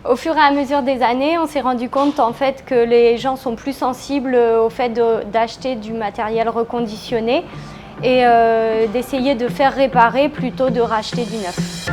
Au fur et à mesure des années, on s'est rendu compte en fait que les gens sont plus sensibles au fait d'acheter du matériel reconditionné et d'essayer de faire réparer plutôt de racheter du neuf.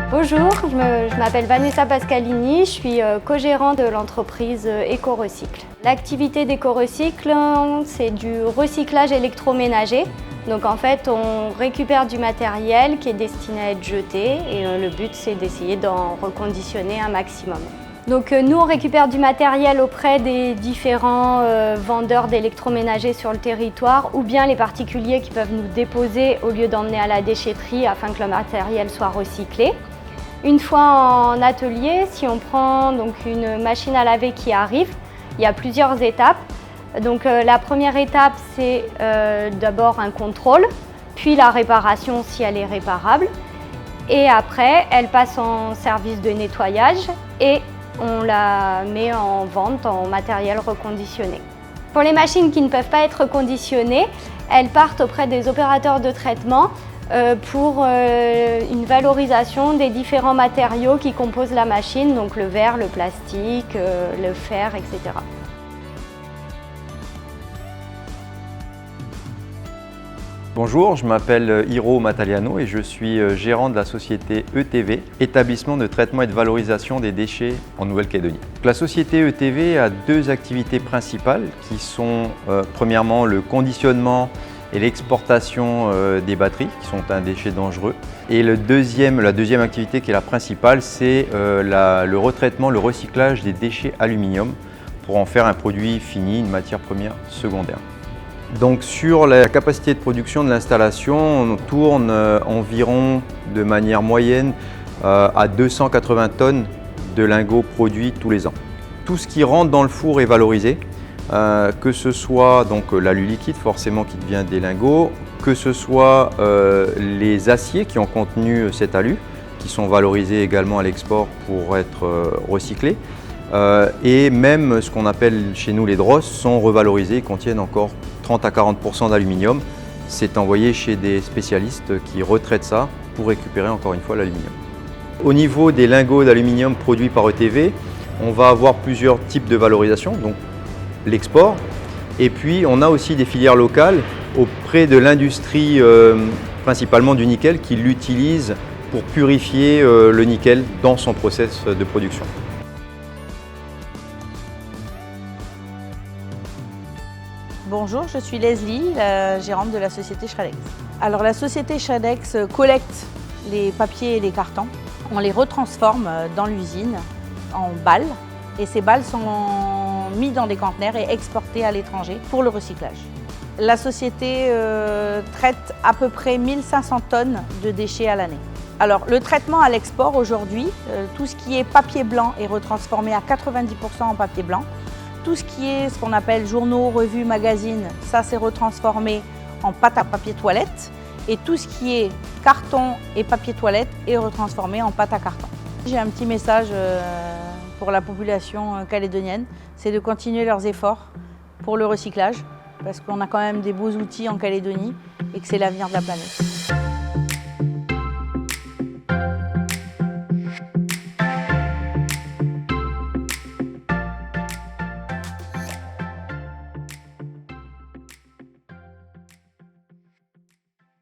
Bonjour, je m'appelle Vanessa Pascalini, je suis co-gérant de l'entreprise Ecorecycle. L'activité d'Ecorecycle, c'est du recyclage électroménager. Donc en fait, on récupère du matériel qui est destiné à être jeté et le but, c'est d'essayer d'en reconditionner un maximum. Donc nous, on récupère du matériel auprès des différents vendeurs d'électroménager sur le territoire ou bien les particuliers qui peuvent nous déposer au lieu d'emmener à la déchetterie afin que le matériel soit recyclé. Une fois en atelier, si on prend donc une machine à laver qui arrive, il y a plusieurs étapes. Donc la première étape, c'est d'abord un contrôle, puis la réparation si elle est réparable. Et après, elle passe en service de nettoyage et on la met en vente en matériel reconditionné. Pour les machines qui ne peuvent pas être reconditionnées, elles partent auprès des opérateurs de traitement pour une valorisation des différents matériaux qui composent la machine, donc le verre, le plastique, le fer, etc. Bonjour, je m'appelle Hiro Mataliano et je suis gérant de la société ETV, établissement de traitement et de valorisation des déchets en Nouvelle-Calédonie. La société ETV a deux activités principales qui sont premièrement le conditionnement et l'exportation des batteries, qui sont un déchet dangereux. Et la deuxième activité qui est la principale, c'est le retraitement, le recyclage des déchets aluminium pour en faire un produit fini, une matière première secondaire. Donc sur la capacité de production de l'installation, on tourne environ de manière moyenne à 280 tonnes de lingots produits tous les ans. Tout ce qui rentre dans le four est valorisé, que ce soit donc l'alu liquide forcément qui devient des lingots, que ce soit les aciers qui ont contenu cet alu, qui sont valorisés également à l'export pour être recyclés. Et même ce qu'on appelle chez nous les drosses sont revalorisés, ils contiennent encore 30 à 40% d'aluminium. C'est envoyé chez des spécialistes qui retraitent ça pour récupérer encore une fois l'aluminium. Au niveau des lingots d'aluminium produits par ETV, on va avoir plusieurs types de valorisation, donc l'export, et puis on a aussi des filières locales auprès de l'industrie principalement du nickel qui l'utilise pour purifier le nickel dans son process de production. Bonjour, je suis Leslie, la gérante de la société Shredex. Alors la société Shredex collecte les papiers et les cartons. On les retransforme dans l'usine en balles et ces balles sont mises dans des conteneurs et exportées à l'étranger pour le recyclage. La société traite à peu près 1500 tonnes de déchets à l'année. Alors le traitement à l'export aujourd'hui, tout ce qui est papier blanc est retransformé à 90% en papier blanc. Tout ce qui est ce qu'on appelle journaux, revues, magazines, ça c'est retransformé en pâte à papier toilette. Et tout ce qui est carton et papier toilette est retransformé en pâte à carton. J'ai un petit message pour la population calédonienne, c'est de continuer leurs efforts pour le recyclage, parce qu'on a quand même des beaux outils en Calédonie et que c'est l'avenir de la planète.